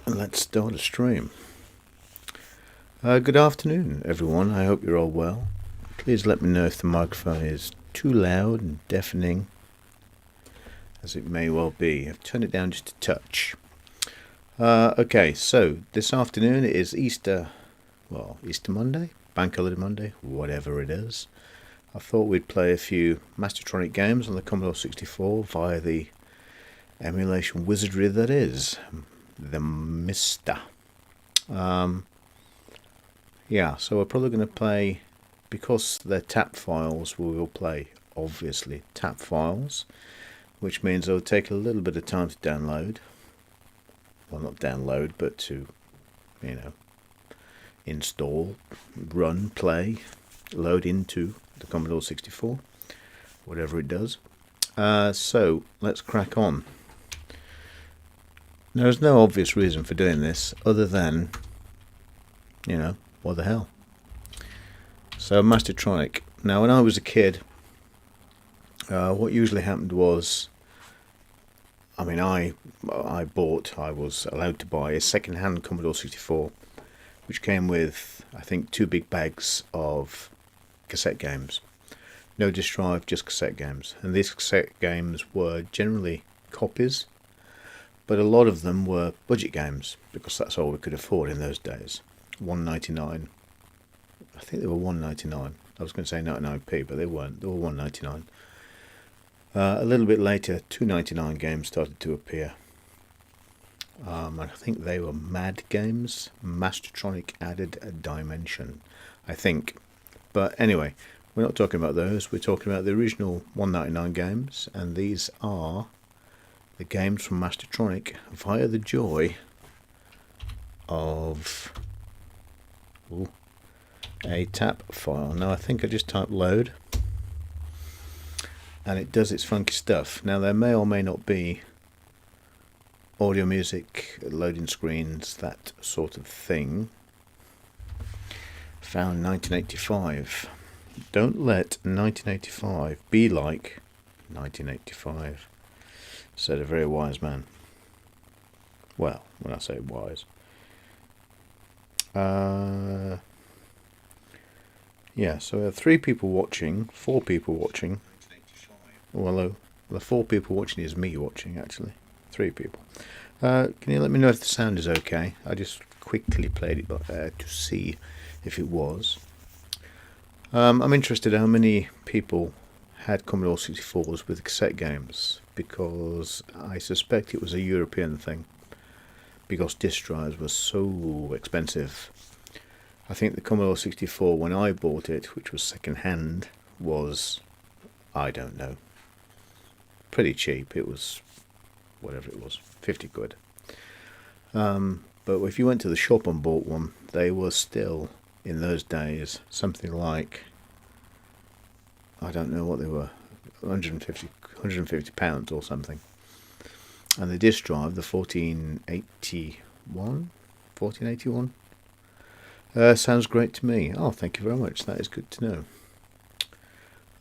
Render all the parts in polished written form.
Let's start a stream. Good afternoon, everyone. I hope you're all well. Please let me know if the microphone is too loud and deafening, as it may well be. I've turned it down just a touch. Okay, so this afternoon it is Easter Monday, Bank Holiday Monday, whatever it is. I thought we'd play a few Mastertonic games on the Commodore 64 via the emulation wizardry that is the Mister. Yeah, so we're probably going to play, because they're tap files, we will play, obviously, tap files, which means it'll take a little bit of time to download. Well, not download, but to, install, run, play, load into the Commodore 64, whatever it does. So, let's crack on. There's no obvious reason for doing this, other than, what the hell. So Mastertonic. Now when I was a kid, what usually happened was, I was allowed to buy a second-hand Commodore 64, which came with, I think, 2 big bags of cassette games. No disk drive, just cassette games. And these cassette games were generally copies, but a lot of them were budget games, because that's all we could afford in those days. $1.99. I think they were $1.99. I was going to say 99p, but they weren't. They were $1.99. A little bit later, $2.99 games started to appear. And I think they were MAD games. Mastertronic Added a Dimension, I think. But anyway, we're not talking about those. We're talking about the original $1.99 games. And these are the games from Mastertronic via the joy of a tap file. Now I think I just type load and it does its funky stuff. Now there may or may not be audio, music, loading screens, that sort of thing. Found 1985. Don't let 1985 be like 1985, said a very wise man. Well, when I say wise. Yeah, so we have 3 people watching, 4 people watching. Well, the 4 people watching is me watching, actually. 3 people. Can you let me know if the sound is okay? I just quickly played it to see if it was. I'm interested how many people had Commodore 64s with cassette games, because I suspect it was a European thing, because disk drives were so expensive. I think the Commodore 64, when I bought it, which was second hand, was, I don't know, pretty cheap. It was, whatever it was, 50 quid. But if you went to the shop and bought one, they were still, in those days, something like, I don't know what they were, 150 pounds or something. And the disk drive, the 1481, sounds great to me. Oh, thank you very much. That is good to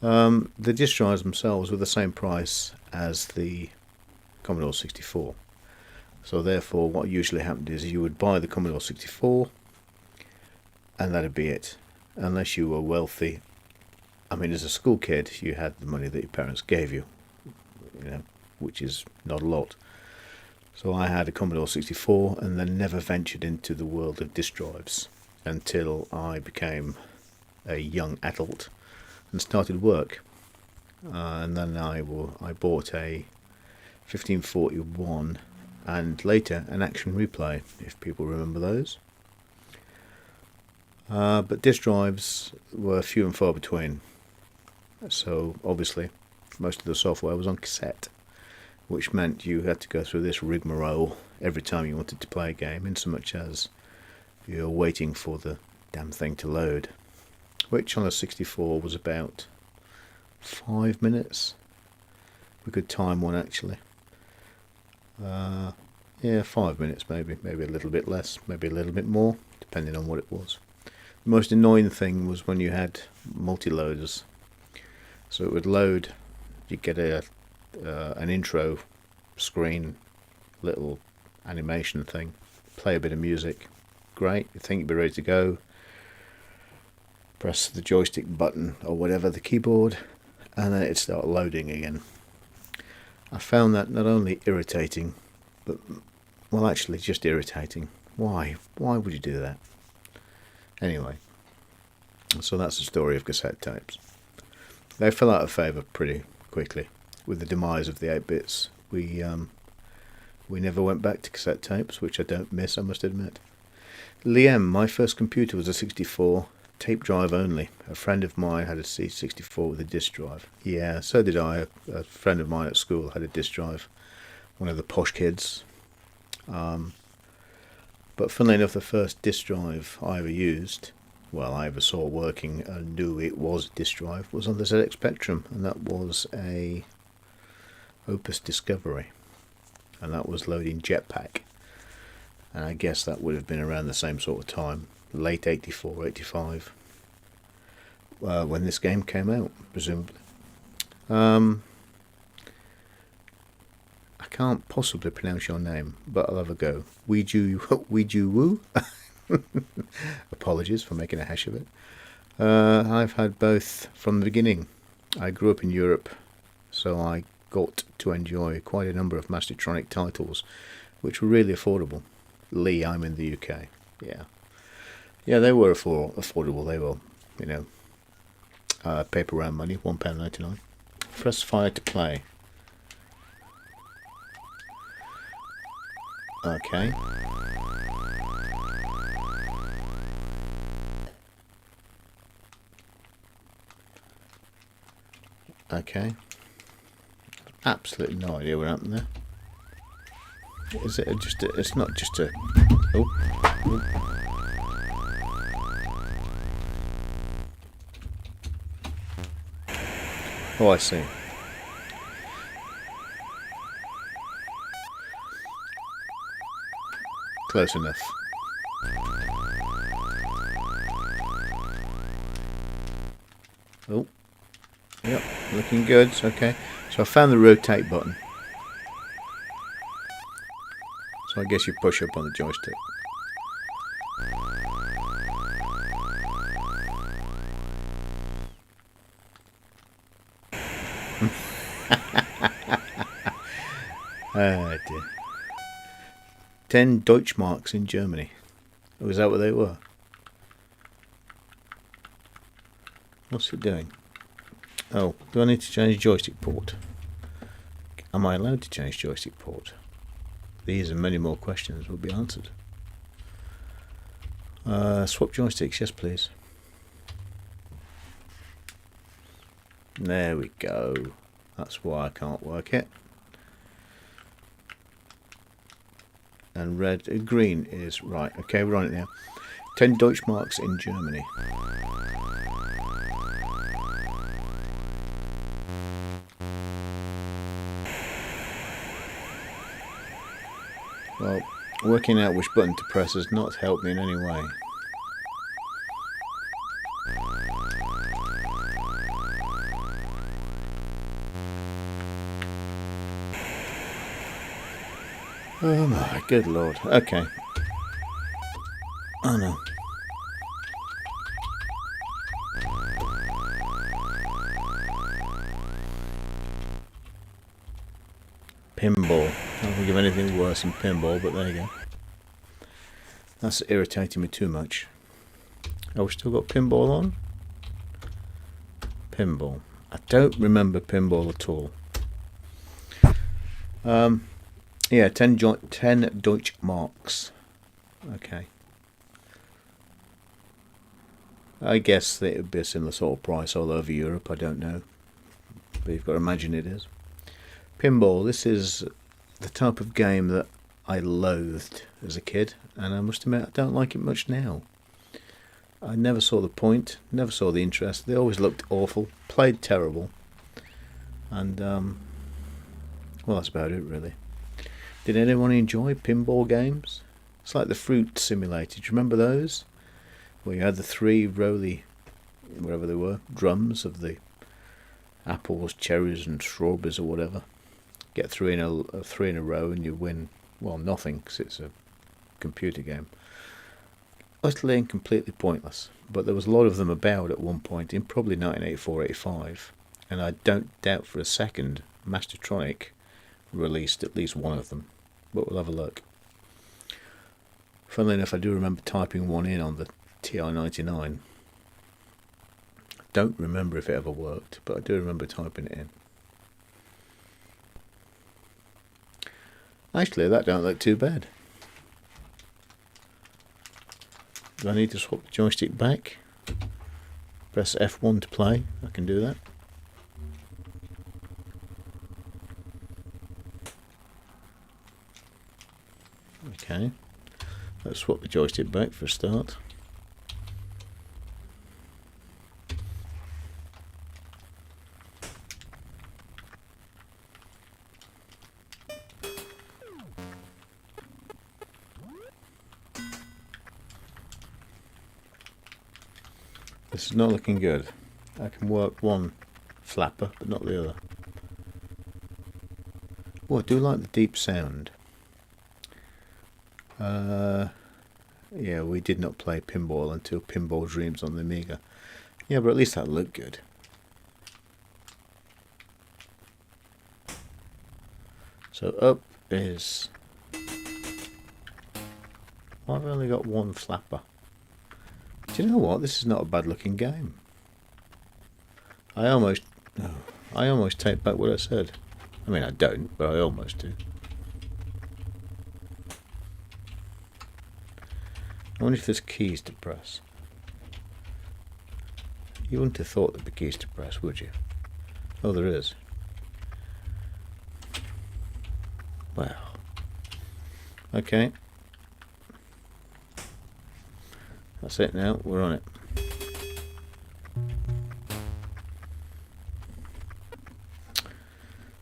know. The disk drives themselves were the same price as the Commodore 64. So therefore, what usually happened is you would buy the Commodore 64, and that'd be it. Unless you were wealthy. I mean, as a school kid, you had the money that your parents gave you, which is not a lot. So I had a Commodore 64 and then never ventured into the world of disk drives until I became a young adult and started work. And then I bought a 1541 and later an Action Replay, if people remember those. But disk drives were few and far between. So obviously most of the software was on cassette, which meant you had to go through this rigmarole every time you wanted to play a game, in so much as you're waiting for the damn thing to load, which on a 64 was about 5 minutes. We could time one actually. Yeah, 5 minutes maybe a little bit less, maybe a little bit more, depending on what it was. The most annoying thing was when you had multi-loaders. So it would load, you'd get an intro screen, little animation thing, play a bit of music. Great, you think you'd be ready to go. Press the joystick button or whatever, the keyboard, and then it'd start loading again. I found that not only irritating, but, well, actually just irritating. Why? Why would you do that? Anyway, so that's the story of cassette tapes. They fell out of favour pretty quickly with the demise of the 8-bits. We never went back to cassette tapes, which I don't miss, I must admit. Liam, my first computer was a 64, tape drive only. A friend of mine had a C64 with a disc drive. Yeah, so did I. A friend of mine at school had a disc drive. One of the posh kids. But funnily enough, the first disc drive I ever used, well, I ever saw working and knew it was a disc drive, was on the ZX Spectrum, and that was a Opus Discovery, and that was loading Jetpack, and I guess that would have been around the same sort of time, late 84, 85, when this game came out, presumably. I can't possibly pronounce your name, but I'll have a go. Ouija Woo? Apologies for making a hash of it. I've had both from the beginning. I grew up in Europe, so I got to enjoy quite a number of Mastertonic titles, which were really affordable. Lee, I'm in the UK. Yeah, they were affordable. They were, you know, paper round money, £1.99. Press fire to play. Okay. Okay. Absolutely no idea what happened there. Is it just a, it's not just a... Oh. Oh, I see. Close enough. Oh. Yep, looking good. Okay. So I found the rotate button. So I guess you push up on the joystick. Oh dear. 10 Deutschmarks in Germany. Was that what they were? What's it doing? Oh, do I need to change joystick port? Am I allowed to change joystick port? These and many more questions will be answered. Swap joysticks, yes please. There we go. That's why I can't work it. And green is right. Okay, we're on it now. 10 Deutschmarks in Germany. Well, working out which button to press has not helped me in any way. Oh my good lord. Okay. Oh no. Pinball. I don't think of anything worse than pinball, but there you go. That's irritating me too much. Oh, we still got pinball on? Pinball. I don't remember pinball at all. Yeah, 10 Deutschmarks. Okay. I guess that it would be a similar sort of price all over Europe, I don't know. But you've got to imagine it is. Pinball, this is the type of game that I loathed as a kid, and I must admit I don't like it much now. I never saw the point, never saw the interest. They always looked awful, played terrible, and well, that's about it really. Did anyone enjoy pinball games? It's like the fruit simulator. Do you remember those? Where you had the 3 roly, whatever they were, drums of the apples, cherries and strawberries or whatever. Get 3 in a row and you win, well, nothing because it's a computer game. Utterly and completely pointless. But there was a lot of them about at one point in probably 1984-85, and I don't doubt for a second Mastertonic released at least one of them. But we'll have a look. Funnily enough, I do remember typing one in on the TI-99. Don't remember if it ever worked, but I do remember typing it in. Actually, that don't look too bad. Do I need to swap the joystick back? Press F1 to play. I can do that. Okay. Let's swap the joystick back for a start. This is not looking good. I can work one flapper, but not the other. Oh, I do like the deep sound. Yeah, we did not play Pinball until Pinball Dreams on the Amiga. Yeah, but at least that looked good. So up is... Well, I've only got one flapper. Do you know what? This is not a bad looking game. I almost take back what I said. I mean, I don't, but I almost do. I wonder if there's keys to press. You wouldn't have thought there'd be keys to press, would you? Oh, there is. Wow. Okay. That's it now, we're on it.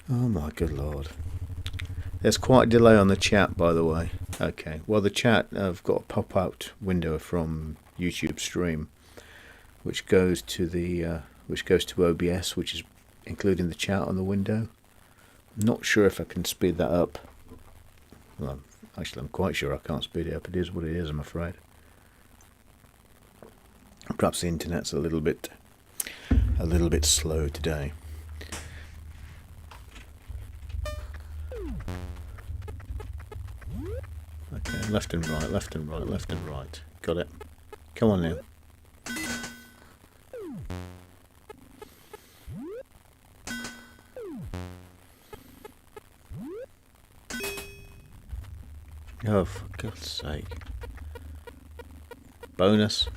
Oh my good lord. There's quite a delay on the chat, by the way. Okay, well the chat, I've got a pop-out window from YouTube Stream, which goes to the OBS, which is including the chat on the window. I'm not sure if I can speed that up. Well, actually, I'm quite sure I can't speed it up. It is what it is, I'm afraid. Perhaps the internet's a little bit slow today. Okay, left and right, left and right, left and right. Got it. Come on now. Oh, for God's sake. Bonus.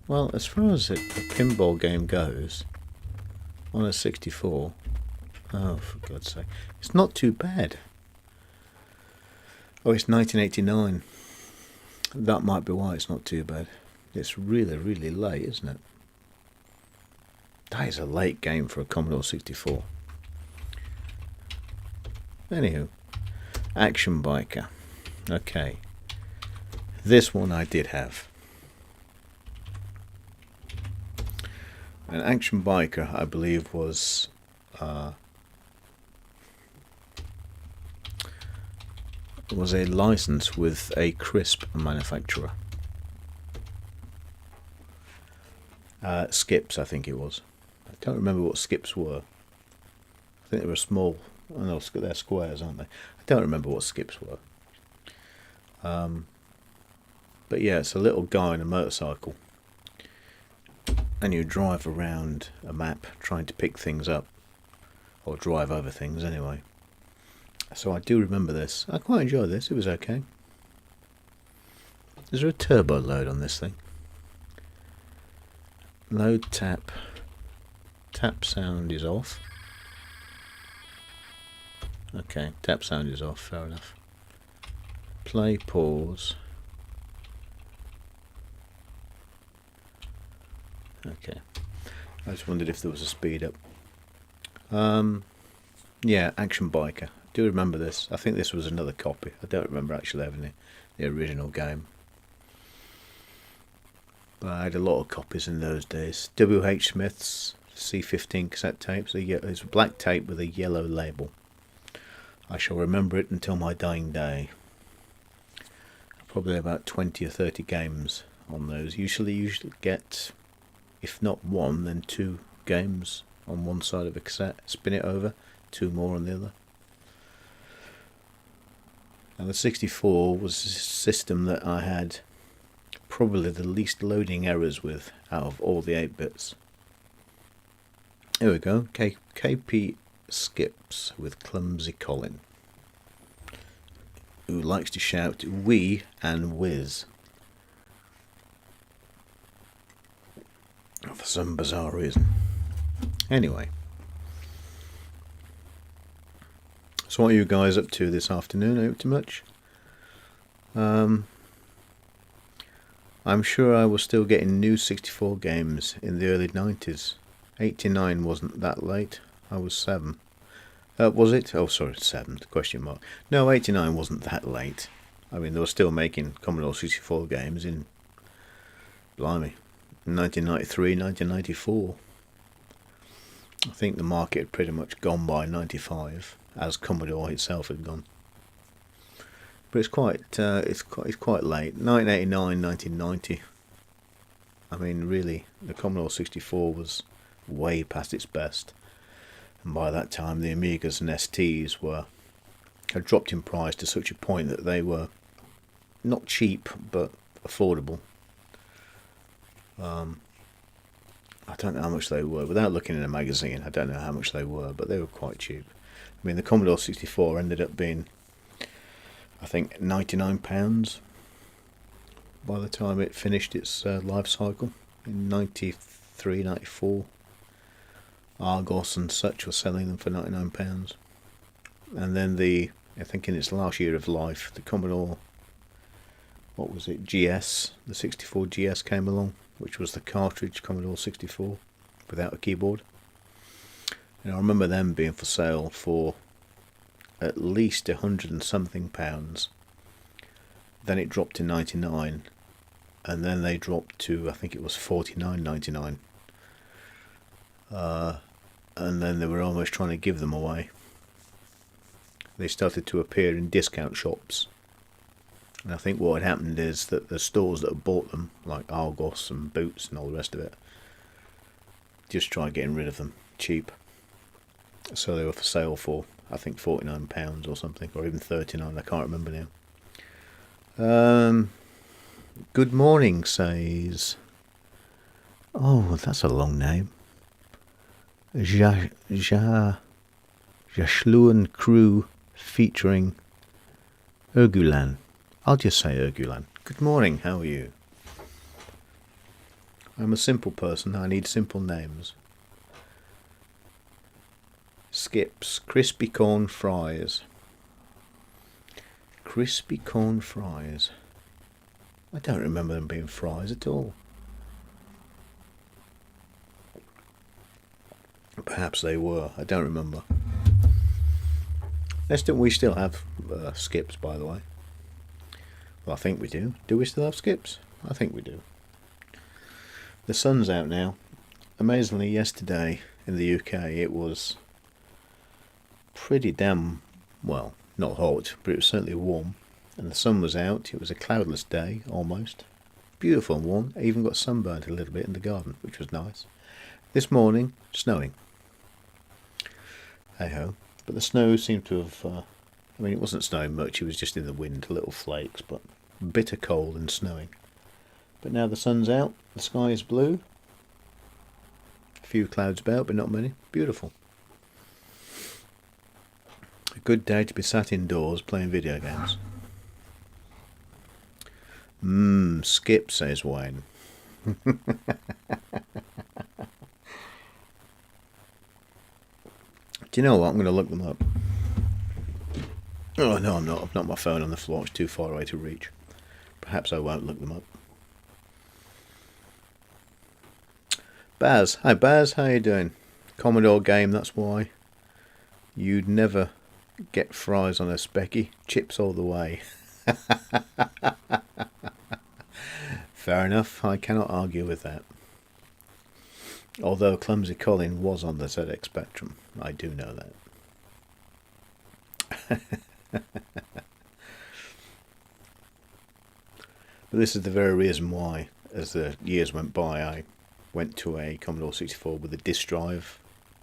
Well, as far as a pinball game goes, on a 64, oh, for God's sake, it's not too bad. Oh, it's 1989. That might be why it's not too bad. It's really, really late, isn't it? That is a late game for a Commodore 64. Anywho, Action Biker. Okay. This one I did have. An Action Biker, I believe, was a license with a crisp manufacturer. Skips, I think it was. I don't remember what Skips were. I think they were small. Oh no, they're squares, aren't they? I don't remember what Skips were. But yeah, it's a little guy on a motorcycle. And you drive around a map trying to pick things up. Or drive over things anyway. So I do remember this. I quite enjoyed this, it was okay. Is there a turbo load on this thing? Load tap. Tap sound is off. Okay, tap sound is off, fair enough. Play, pause. Okay, I just wondered if there was a speed up. Yeah, Action Biker. I do remember this. I think this was another copy. I don't remember actually having the original game. But I had a lot of copies in those days. W.H. Smith's C15 cassette tapes. It's black tape with a yellow label. I shall remember it until my dying day. Probably about 20 or 30 games on those. Usually you get, if not one, then 2 games on one side of a cassette. Spin it over, 2 more on the other. And the 64 was a system that I had probably the least loading errors with out of all the 8-bits. Here we go, KP Skips with Clumsy Colin, who likes to shout "we" and "whiz" for some bizarre reason. Anyway, so what are you guys up to this afternoon? Are you up to much? I'm sure I was still getting new 64 games in the early 90s. 89 wasn't that late. I was 7. Was it? Oh, sorry, 7, question mark. No, 89 wasn't that late. I mean, they were still making Commodore 64 games in, blimey, 1993, 1994. I think the market had pretty much gone by 95, as Commodore itself had gone. But it's quite late. 1989, 1990. I mean, really, the Commodore 64 was way past its best, and by that time the Amigas and STs had dropped in price to such a point that they were not cheap but affordable. I don't know how much they were. Without looking in a magazine, I don't know how much they were, but they were quite cheap. I mean, the Commodore 64 ended up being, I think, £99 by the time it finished its life cycle in 93, 94. Argos and such were selling them for £99. And then I think in its last year of life, the Commodore, what was it, GS, the 64 GS came along, which was the cartridge Commodore 64 without a keyboard. And I remember them being for sale for at least £100 and something. Then it dropped to 99, and then they dropped to, I think it was £49.99. And then they were almost trying to give them away. They started to appear in discount shops. And I think what had happened is that the stores that had bought them, like Argos and Boots and all the rest of it, just tried getting rid of them cheap. So they were for sale for, I think, £49 or something, or even £39, I can't remember now. Good morning, says... Oh, that's a long name. Jashluan Crew featuring Ergulan. I'll just say Ergulan. Good morning, how are you? I'm a simple person, I need simple names. Skips, crispy corn fries. Crispy corn fries. I don't remember them being fries at all. Perhaps they were, I don't remember. We still have skips, by the way. Well, I think we do. Do we still have skips? I think we do. The sun's out now. Amazingly, yesterday in the UK it was pretty damn, well, not hot, but it was certainly warm. And the sun was out. It was a cloudless day, almost. Beautiful and warm. I even got sunburned a little bit in the garden, which was nice. This morning, snowing. Hey-ho. But the snow seemed to have... I mean, it wasn't snowing much. It was just in the wind, little flakes, but bitter cold and snowing. But now the sun's out. The sky is blue. A few clouds about, but not many. Beautiful. A good day to be sat indoors playing video games. Skip, says Wayne. Do you know what? I'm going to look them up. Oh, no, I'm not. I've knocked my phone on the floor. It's too far away to reach. Perhaps I won't look them up. Baz. Hi, Baz. How you doing? Commodore game, that's why. You'd never get fries on a specky. Chips all the way. Fair enough. I cannot argue with that. Although Clumsy Colin was on the ZX Spectrum, I do know that. But this is the very reason why, as the years went by, I went to a Commodore 64 with a disk drive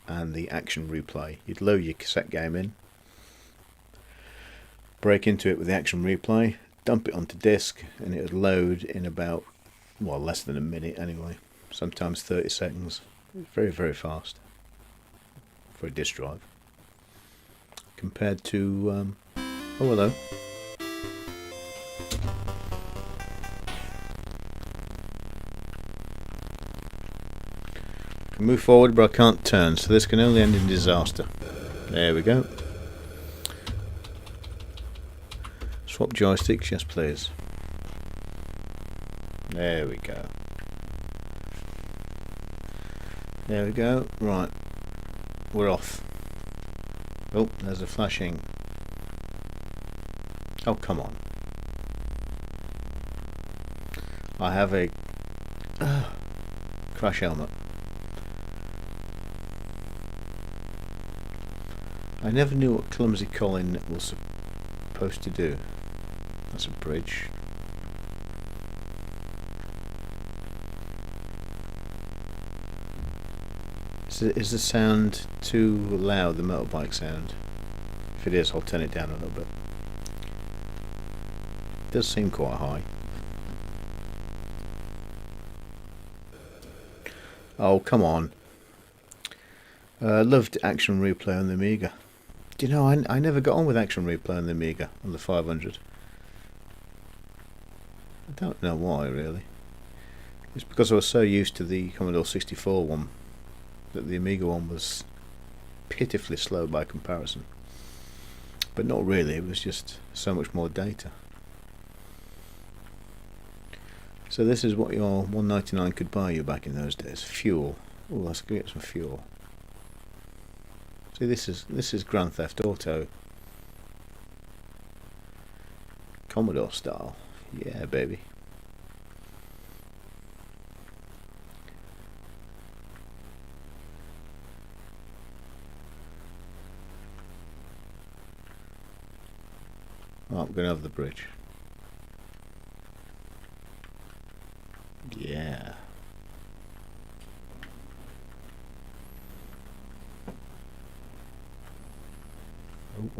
and the action replay. You'd load your cassette game in, break into it with the action replay, dump it onto disk, and it would load in about, well, less than a minute anyway, sometimes 30 seconds. Very, very fast for a disk drive compared to oh, hello. I can move forward, but I can't turn, so this can only end in disaster. There we go. Swap joysticks, yes please. There we go. There we go. Right, we're off. Oh, there's a flashing. Oh, come on. I have a crash helmet. I never knew what Clumsy Colin was supposed to do. That's a bridge. Is the sound too loud, the motorbike sound? If it is, I'll turn it down a little bit. It does seem quite high. Oh, come on. Loved Action Replay on the Amiga. Do you know, I never got on with Action Replay on the Amiga, on the 500. I don't know why, really. It's because I was so used to the Commodore 64 one that the Amiga one was pitifully slow by comparison. But not really, it was just so much more data. So this is what your $1.99 could buy you back in those days. Fuel. Oh, let's go get some fuel. See, this is Grand Theft Auto, Commodore style. Yeah, baby. Oh, I'm going over the bridge. Yeah.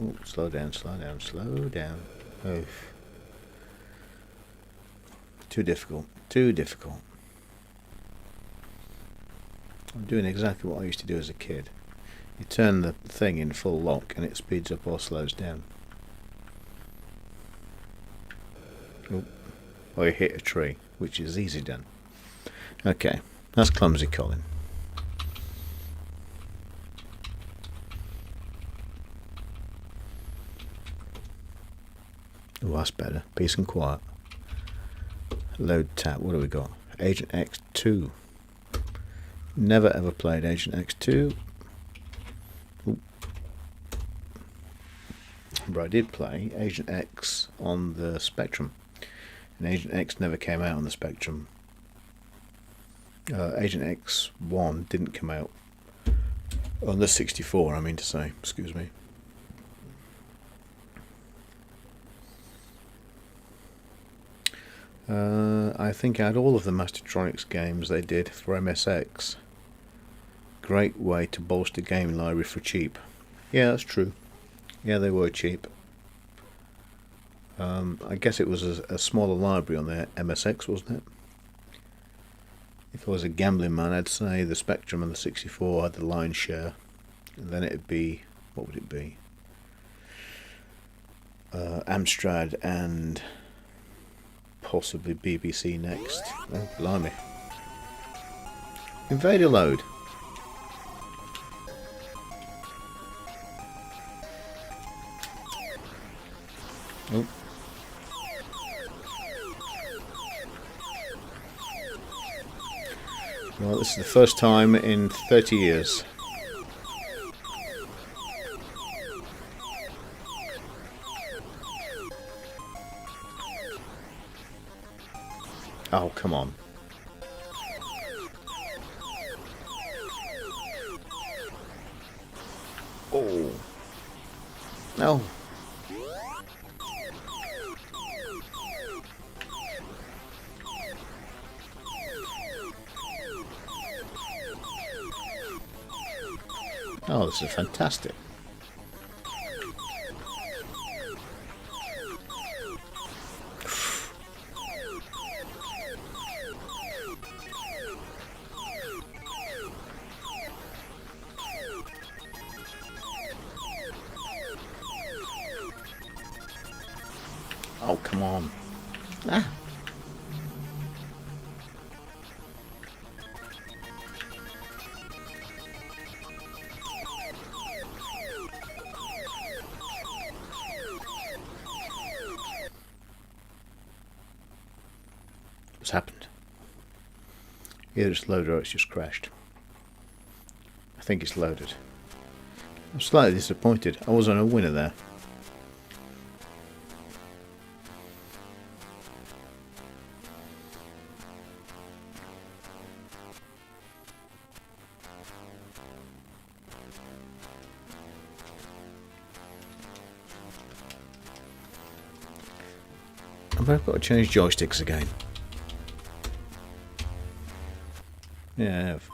Oh, slow down, slow down, slow down. Oof. Too difficult, too difficult. I'm doing exactly what I used to do as a kid. You turn the thing in full lock and it speeds up or slows down. Oh, or you hit a tree, which is easy done. Okay, that's Clumsy Colin. Oh, that's better. Peace and quiet. Load tab. What do we got? Agent X2. Never ever played Agent X2. Ooh. But I did play Agent X on the Spectrum. And Agent X never came out on the Spectrum. Agent X1 didn't come out on the 64, I mean to say. Excuse me. I think I had all of the Mastertonics games they did for MSX. Great way to bolster game library for cheap. Yeah, that's true. Yeah, they were cheap. I guess it was a smaller library on their MSX, wasn't it? If I was a gambling man, I'd say the Spectrum and the 64 had the lion's share. And then it'd be, what would it be? Amstrad and possibly BBC next. Oh, blimey. Invader load. Oh. Well, this is the first time in 30 years. Oh, come on. Oh. No. Oh, this is fantastic. Oh, come on. Ah. What's happened? Either it's loaded or it's just crashed. I think it's loaded. I'm slightly disappointed. I was on a winner there. But I've got to change joysticks again. Yeah, I have.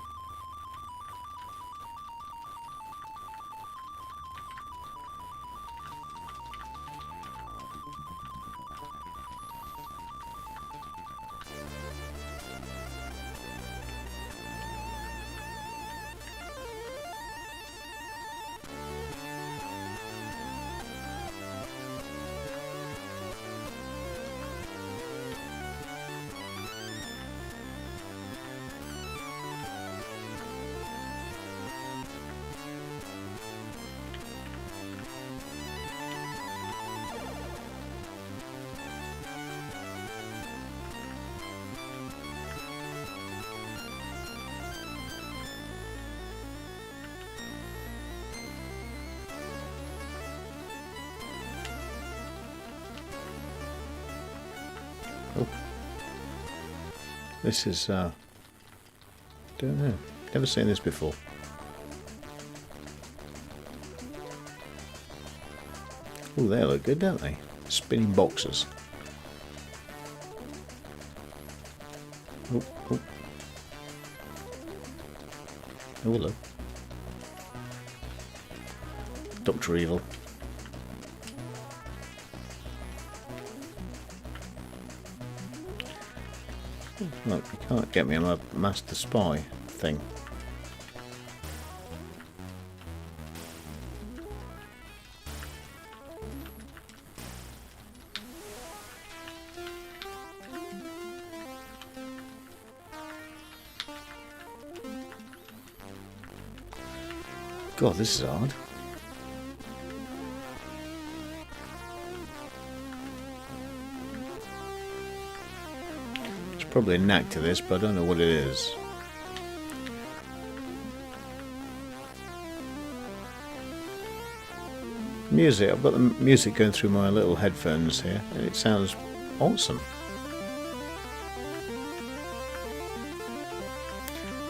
Oh. This is, don't know. Never seen this before. Oh, they look good, don't they? Spinning boxes. Oh, oh. Oh, hello. Dr. Evil. Look, you can't get me on a Master Spy thing. God, this is hard. There's probably a knack to this, but I don't know what it is. Music, I've got the music going through my little headphones here, and it sounds awesome.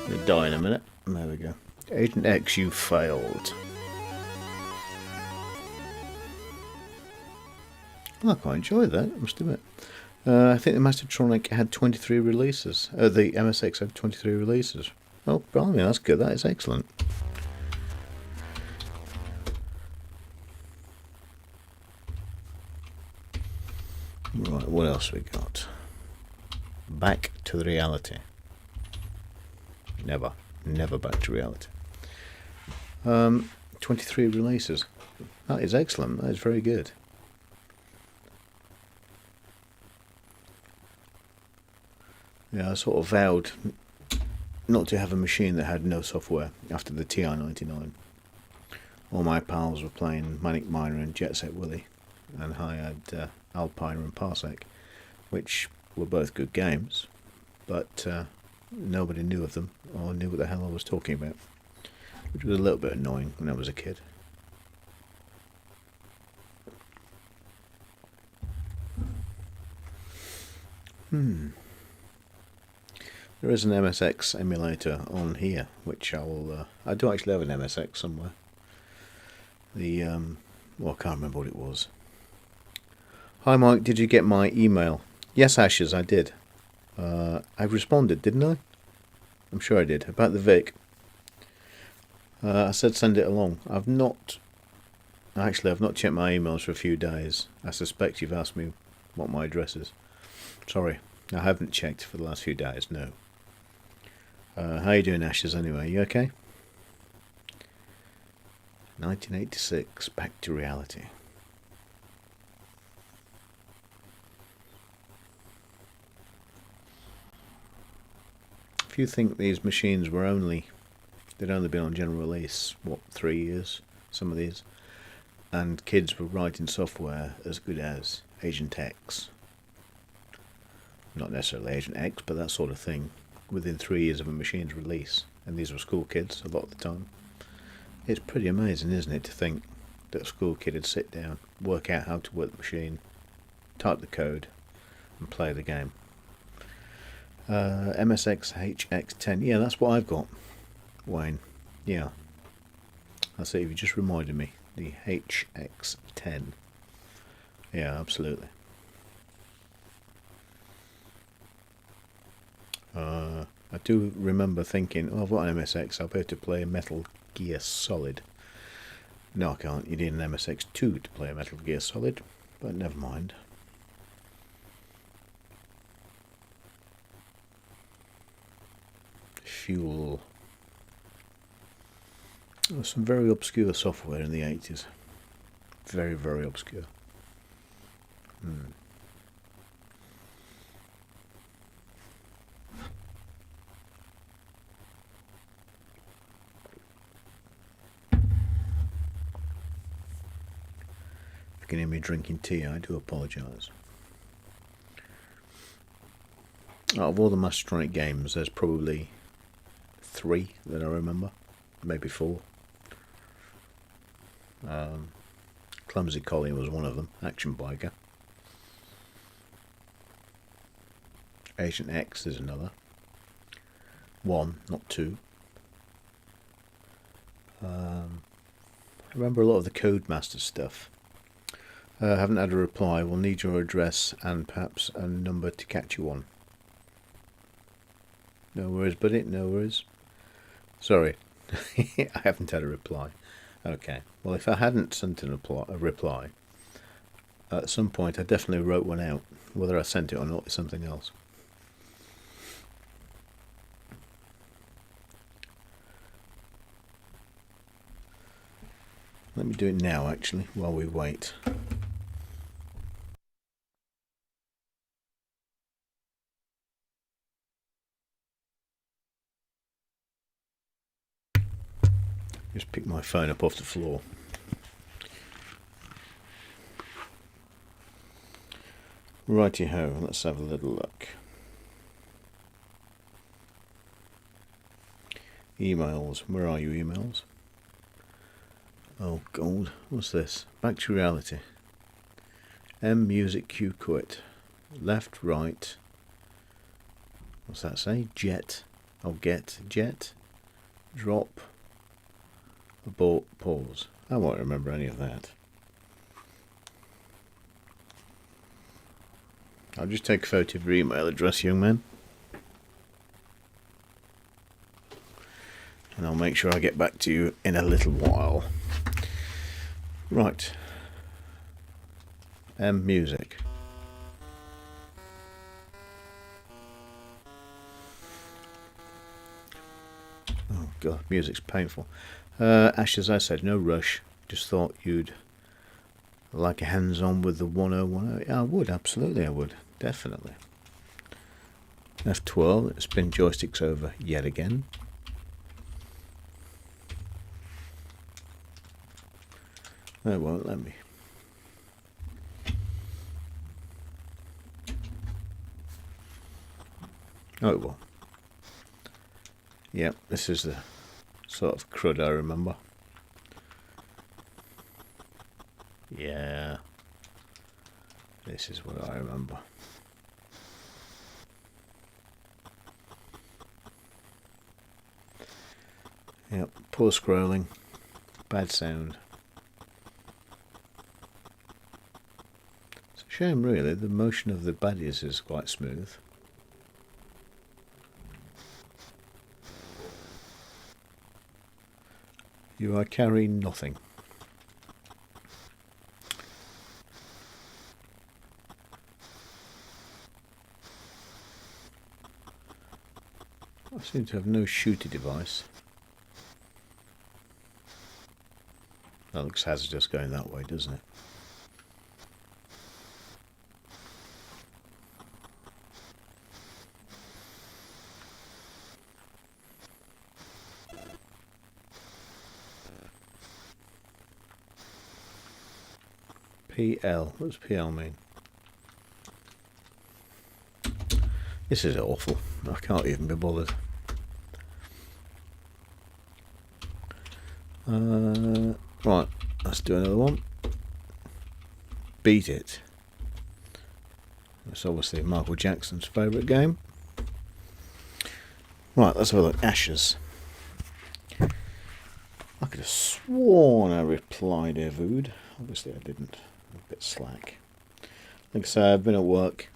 I'm going to die in a minute. There we go. Agent X, you failed. Well, I quite enjoyed that, I must admit. I think the Mastertonic had 23 releases. The MSX had 23 releases. Oh, blimey, that's good. That is excellent. Right, what else we got? Back to the reality. Never back to reality. 23 releases. That is excellent. That is very good. Yeah, I sort of vowed not to have a machine that had no software after the TI-99. All my pals were playing Manic Miner and Jet Set Willy, and I had Alpine and Parsec, which were both good games, but nobody knew of them or knew what the hell I was talking about, which was a little bit annoying when I was a kid. There is an MSX emulator on here, which I do actually have an MSX somewhere. The well, I can't remember what it was. Hi Mike, did you get my email? Yes, Ashes, I did. I responded, didn't I? I'm sure I did. About the Vic. I said send it along. I've not checked my emails for a few days. I suspect you've asked me what my address is. Sorry, I haven't checked for the last few days, no. How you doing, Ashes, anyway? You okay? 1986, back to reality. If you think these machines they'd only been on general release, what, 3 years, some of these, and kids were writing software as good as Agent X. Not necessarily Agent X, but that sort of thing, within 3 years of a machine's release, and these were school kids a lot of the time. It's pretty amazing, isn't it, to think that a school kid would sit down, work out how to work the machine, type the code, and play the game. MSX HX10, yeah, that's what I've got, Wayne. Yeah, that's it. You just reminded me. The HX10. Yeah, absolutely. I do remember thinking, oh, I've got an MSX, I'll be able to play Metal Gear Solid. No, I can't. You need an MSX2 to play a Metal Gear Solid, but never mind. Fuel. There was some very obscure software in the 80s. Very, very obscure. If you can hear me drinking tea, I do apologise. Out of all the Mastertonic games, there's probably 3 that I remember. Maybe 4. Clumsy Collie was one of them. Action Biker. Agent X is another. 1, not 2. I remember a lot of the Codemaster stuff. Haven't had a reply. We'll need your address and perhaps a number to catch you on. No worries, buddy. No worries. Sorry, I haven't had a reply. Okay. Well, if I hadn't sent a reply, at some point I definitely wrote one out. Whether I sent it or not is something else. Let me do it now, actually, while we wait. Just pick my phone up off the floor. Righty-ho, let's have a little look. Emails, where are you, emails? Oh God, what's this? Back to reality. M music Q quit. Left, right. What's that say? Jet. Oh, get, jet. Drop. Abort, pause. I won't remember any of that. I'll just take a photo of your email address, young man. And I'll make sure I get back to you in a little while. Right. Music. Oh God, music's painful. Ash, as I said, no rush. Just thought you'd like a hands-on with the 1010. Yeah, I would, absolutely I would. Definitely. F12, spin joysticks over yet again. It won't let me. Oh, it will. Yep, this is the sort of crud I remember. Yeah. This is what I remember. Yep, poor scrolling. Bad sound. shame really, the motion of the baddies is quite smooth. You are carrying nothing. I seem to have no shooter device. That looks hazardous going that way, doesn't it? PL. What does PL mean? This is awful. I can't even be bothered. Right, let's do another one. Beat It. That's obviously Michael Jackson's favourite game. Right, let's have a look. Ashes. I could have sworn I replied Evood. Obviously I didn't. I'm a bit slack. Like I say, I've been at work.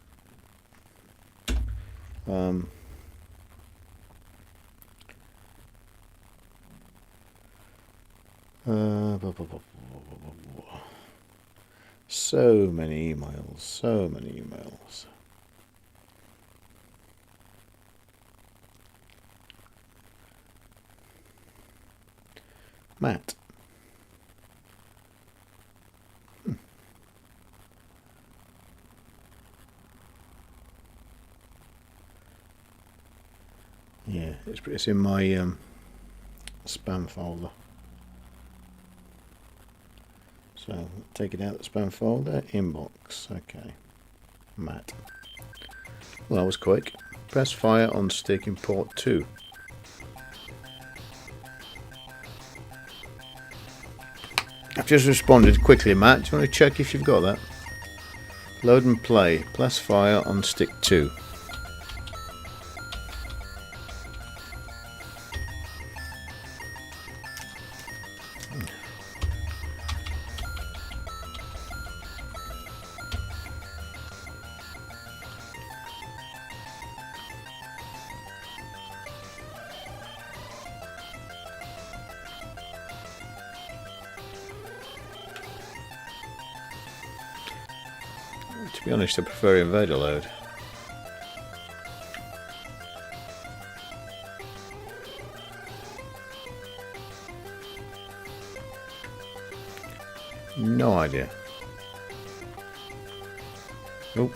So many emails, so many emails. Matt. Yeah, it's in my spam folder. So take it out of the spam folder, inbox. Okay, Matt. Well, that was quick. Press fire on stick in port 2. I've just responded quickly, Matt. Do you want to check if you've got that? Load and play. Press fire on stick 2. To be honest, I prefer invader load. No idea. Nope.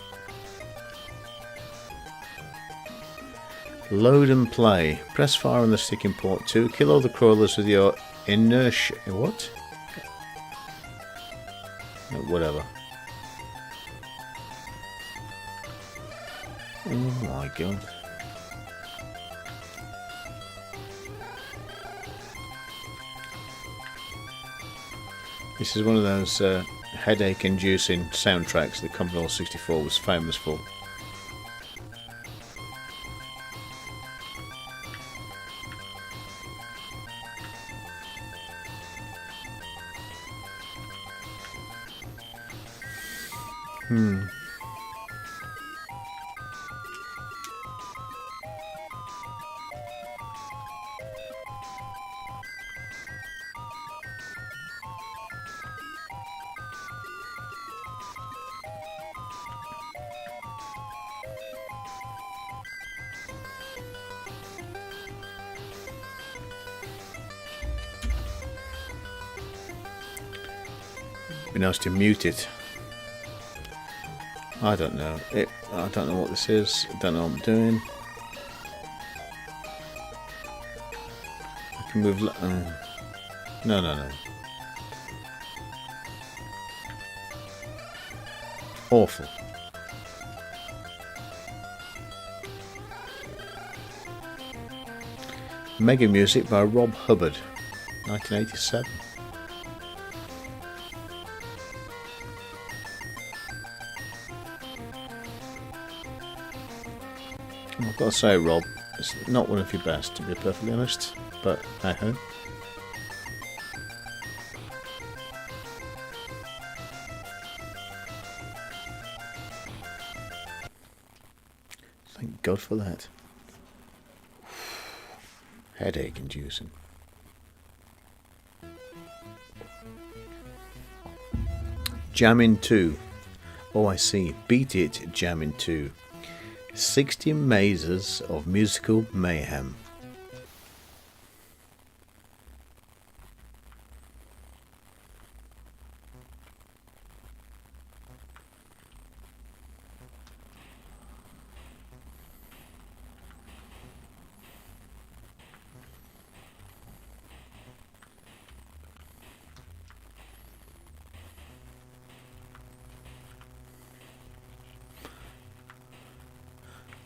Load and play. Press fire on the stick in port 2. Kill all the crawlers with your inertia. What? No, whatever. Oh my god. This is one of those headache-inducing soundtracks that Commodore 64 was famous for. Be nice to mute it. I don't know. I don't know what this is. I don't know what I'm doing. I can move. No. Awful. Mega Music by Rob Hubbard, 1987. I've got to say, Rob, it's not one of your best, to be perfectly honest, but hey ho. Thank God for that. Headache inducing. Jammin' 2. Oh, I see. Beat it, Jammin' 2. 60 mazes of musical mayhem.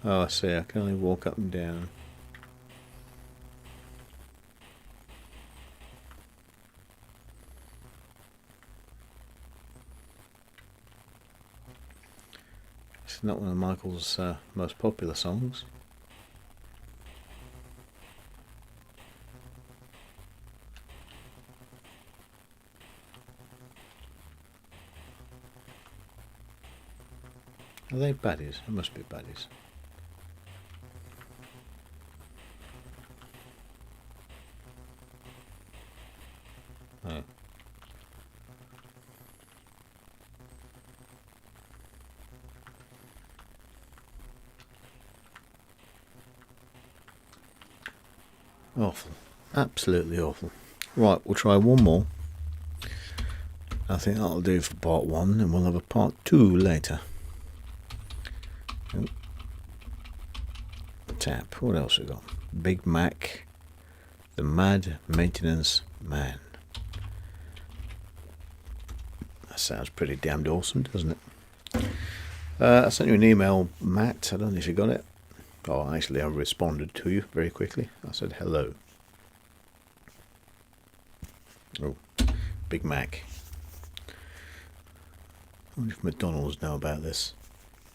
Oh, I see. I can only walk up and down. It's not one of Michael's most popular songs. Are they baddies? They must be baddies. Oh. Awful. Absolutely awful. Right, we'll try one more. I think that'll do for part 1, and we'll have a part 2 later. Oh. Tap. What else we got? Big Mac, the Mad Maintenance Man. That sounds pretty damned awesome, doesn't it? I sent you an email, Matt. I don't know if you got it. Oh, actually, I responded to you very quickly. I said hello. Oh, Big Mac. I wonder if McDonald's know about this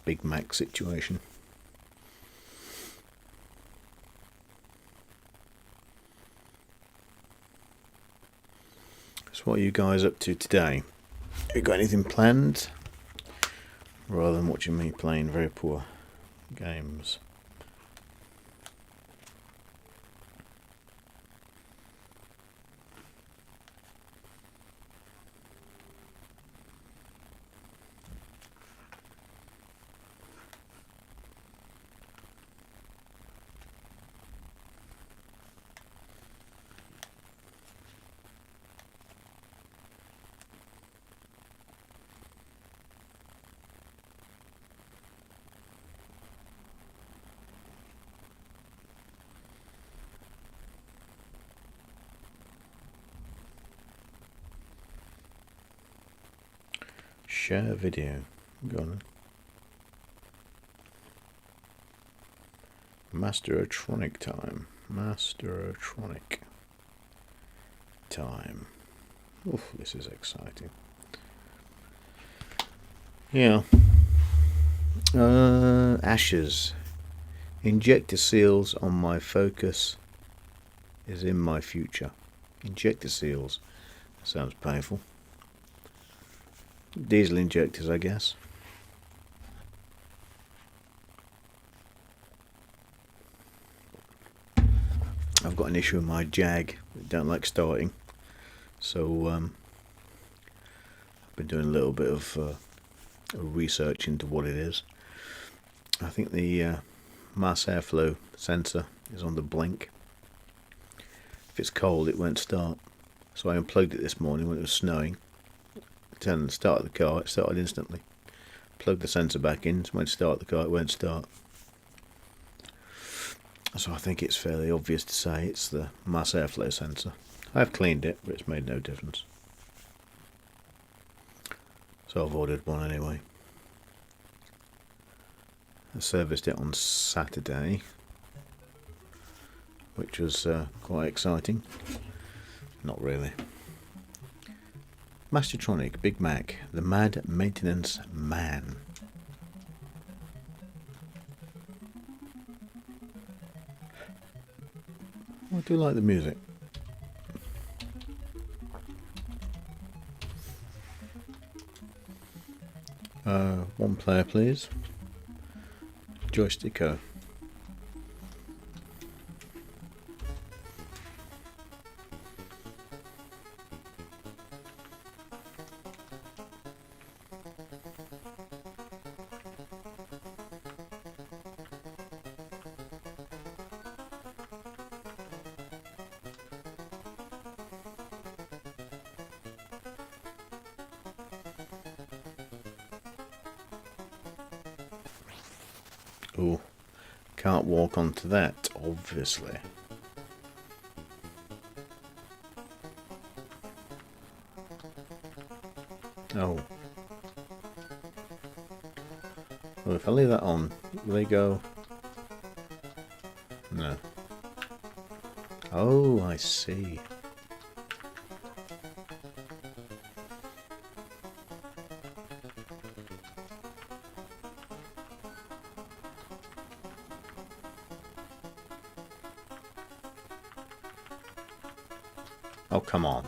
Big Mac situation. So what are you guys up to today? You got anything planned? Rather than watching me playing very poor games. Share video. Go on. Mastertonic time. Mastertonic time. Oof, this is exciting. Yeah. Ashes. Injector seals on my focus is in my future. Injector seals. Sounds painful. Diesel injectors, I guess. I've got an issue with my Jag. I don't like starting. So I've been doing a little bit of research into what it is. I think the mass airflow sensor is on the blink. If it's cold, it won't start. So I unplugged it this morning when it was snowing. Turned the start of the car, it started instantly. Plugged the sensor back in, so when it start the car, it won't start. So I think it's fairly obvious to say it's the mass airflow sensor. I've cleaned it, but it's made no difference. So I've ordered one anyway. I serviced it on Saturday, which was quite exciting. Not really. Mastertonic, Big Mac, the Mad Maintenance Man. I do like the music. One player, please. Joysticko. Oh, can't walk onto that, obviously. Oh. Well, if I leave that on, will they go? No. Oh, I see. Oh, come on.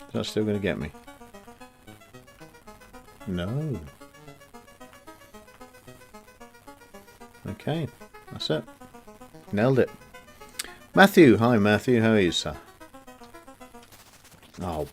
Is that still going to get me? No. Okay, that's it. Nailed it. Matthew, hi Matthew, how are you, sir? Oh.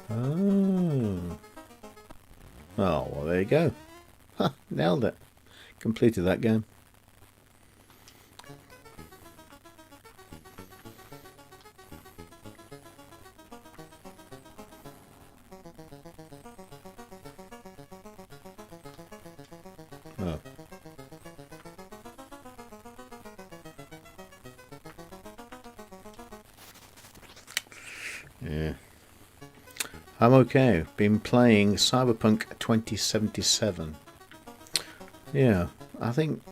Oh. Oh, well, there you go. Ha, nailed it. Completed that game. Oh. Yeah. I'm okay. Been playing Cyberpunk 2077. Yeah, I think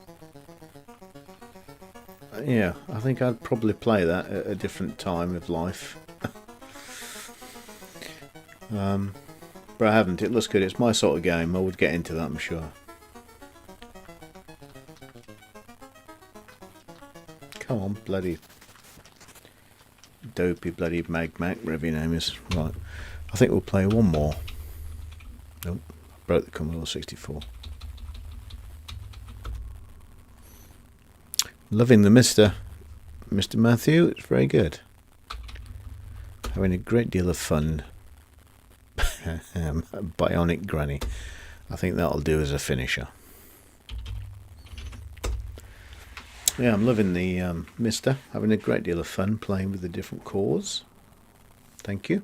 I'd probably play that at a different time of life. But I haven't. It looks good. It's my sort of game. I would get into that, I'm sure. Come on, bloody dopey bloody Mac, whatever your name is. Right. I think we'll play one more. Nope. Broke the Commodore 64. Loving the Mr. Matthew. It's very good. Having a great deal of fun. Bionic Granny. I think that'll do as a finisher. Yeah, I'm loving the Mr. Having a great deal of fun playing with the different cores. Thank you.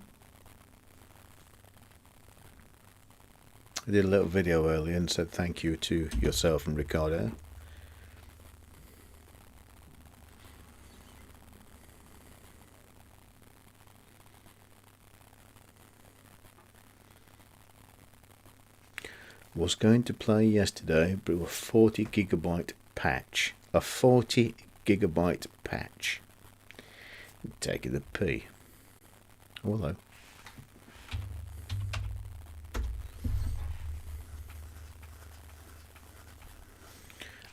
I did a little video earlier and said thank you to yourself and Ricardo. Was going to play yesterday, but with a 40 gigabyte patch. A 40 gigabyte patch. Take it a pee. Oh, hello.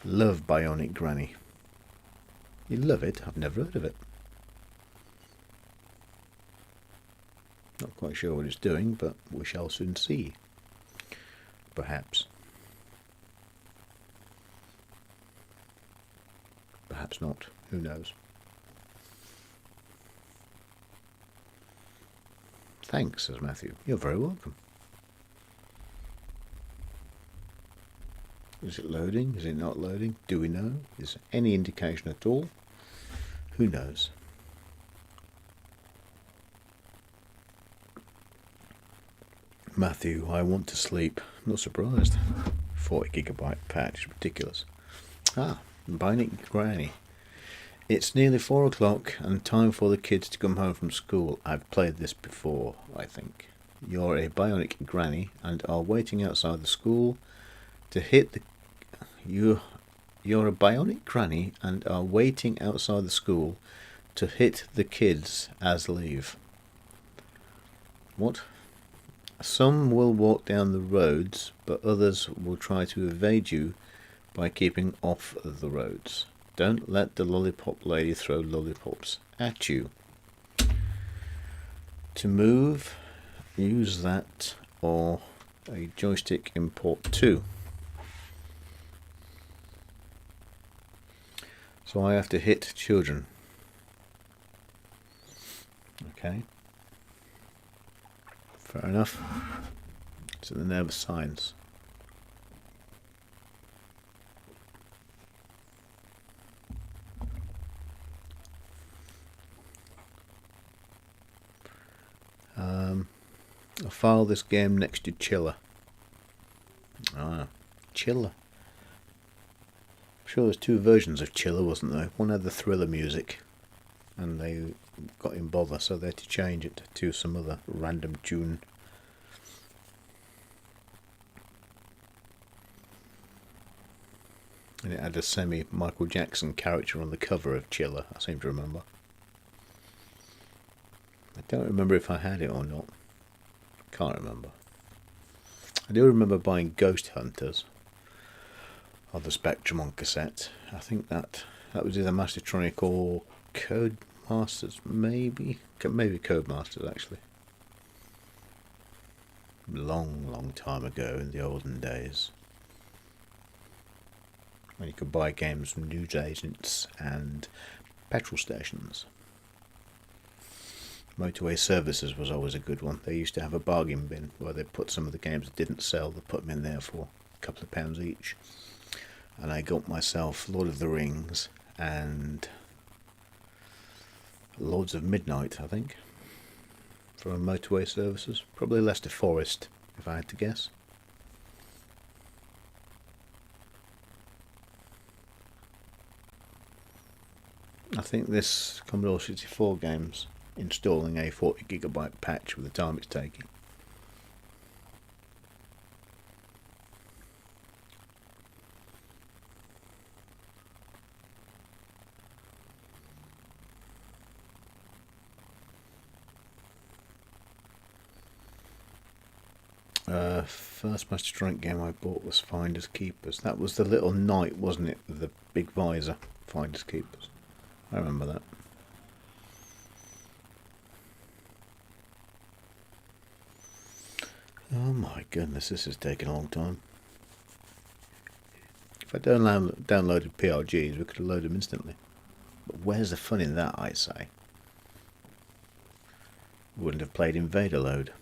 Love Bionic Granny. You love it? I've never heard of it. Not quite sure what it's doing, but we shall soon see. Perhaps. Perhaps not. Who knows? Thanks, says Matthew. You're very welcome. Is it loading? Is it not loading? Do we know? Is there any indication at all? Who knows? Matthew, I want to sleep. Not surprised. 40 gigabyte patch, ridiculous. Ah, Bionic Granny. It's nearly 4 o'clock and time for the kids to come home from school. I've played this before, I think. You're a bionic granny and are waiting outside the school to hit the... You're a bionic granny and are waiting outside the school to hit the kids as leave. What? Some will walk down the roads, but others will try to evade you by keeping off the roads. Don't let the lollipop lady throw lollipops at you. To move, use that or a joystick in port 2. So I have to hit children. Okay. Fair enough. So the nervous signs. I'll file this game next to Chiller. Chiller. I'm sure there's 2 versions of Chiller, wasn't there? One had the thriller music, and they got in bother, so they had to change it to some other random tune. And it had a semi-Michael Jackson character on the cover of Chiller, I seem to remember. I don't remember if I had it or not. Can't remember. I do remember buying Ghost Hunters on the Spectrum on cassette. I think that was either Mastertonic or Codemasters, maybe Codemasters actually. Long time ago in the olden days, when you could buy games from newsagents and petrol stations. Motorway Services was always a good one. They used to have a bargain bin where they put some of the games that didn't sell, they put them in there for a couple of pounds each. And I got myself Lord of the Rings and Lords of Midnight, I think, from Motorway Services. Probably Leicester Forest, if I had to guess. I think this Commodore 64 game's installing a 40GB patch with the time it's taking. First Mastertonic game I bought was Finders Keepers. That was the little knight, wasn't it, with the big visor? Finders Keepers. I remember that. Oh my goodness, this is taking a long time. If I downloaded PRGs, we could have loaded them instantly. But where's the fun in that, I say? Wouldn't have played Invader load.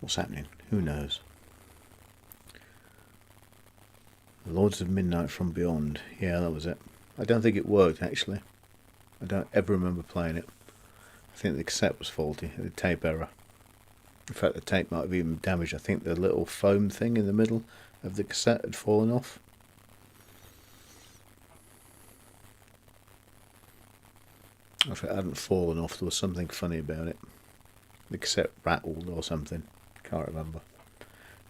What's happening? Who knows? Lords of Midnight from Beyond. Yeah, that was it. I don't think it worked, actually. I don't ever remember playing it. I think the cassette was faulty, the tape error. In fact, the tape might have even been damaged. I think the little foam thing in the middle of the cassette had fallen off. If it hadn't fallen off, there was something funny about it. The cassette rattled or something. Can't remember.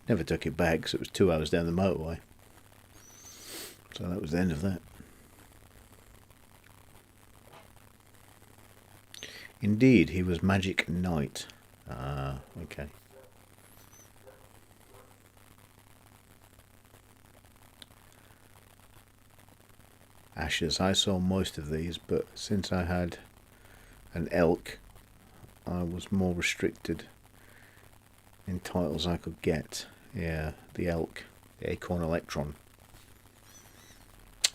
Never took it back because it was 2 hours down the motorway. So that was the end of that. Indeed, he was Magic Knight. Ah, okay. Ashes. I saw most of these, but since I had an elk, I was more restricted in titles I could get. Yeah, the elk, the Acorn Electron.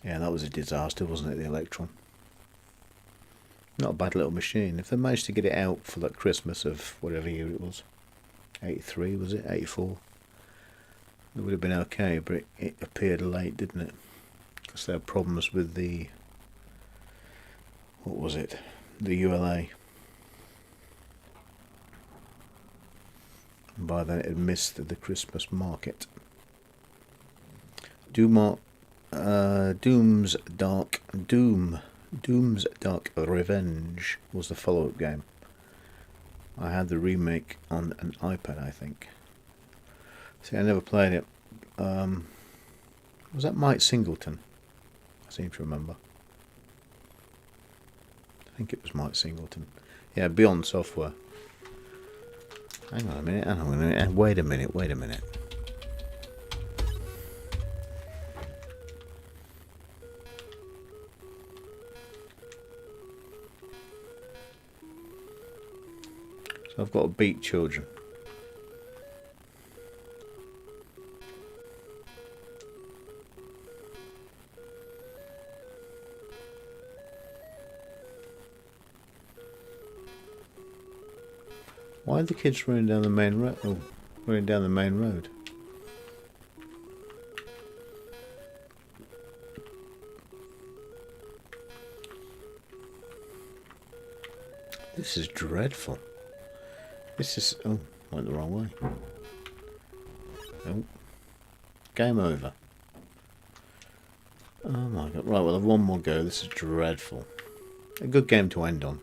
Yeah, that was a disaster, wasn't it, the Electron? Not a bad little machine. If they managed to get it out for that Christmas of whatever year it was, 83 was it, 84, it would have been okay, but it appeared late, didn't it? Because there were problems with the, what was it, the ULA. By then it had missed the Christmas market. Do Doom's Dark Revenge was the follow-up game. I had the remake on an iPad, I think. See, I never played it. Was that Mike Singleton? I seem to remember. I think it was Mike Singleton. Yeah, Beyond Software. Hang on a minute, wait a minute. So I've got to beat children. Why are the kids running down the main road? Oh, running down the main road. This is dreadful. This is... oh, went the wrong way. Oh. Game over. Oh my god. Right, we'll have one more go. This is dreadful. A good game to end on.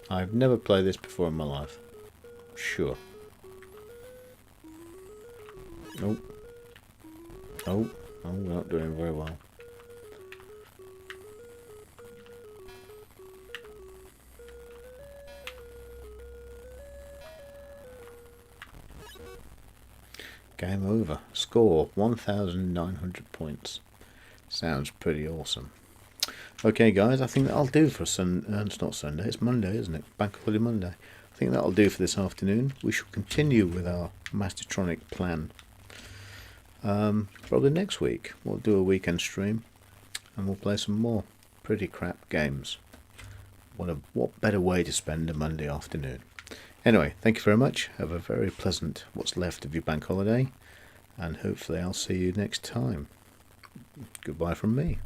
I've never played this before in my life. Sure. Oh. Oh. Oh, we're not doing very well. Game over. Score 1,900 points. Sounds pretty awesome. Okay guys, I think that'll do for it's not Sunday, it's Monday, isn't it? Bank Holiday Monday. I think that'll do for this afternoon. We shall continue with our Mastertonic plan. Probably next week. We'll do a weekend stream and we'll play some more pretty crap games. What better way to spend a Monday afternoon? Anyway, thank you very much. Have a very pleasant what's left of your bank holiday, and hopefully I'll see you next time. Goodbye from me.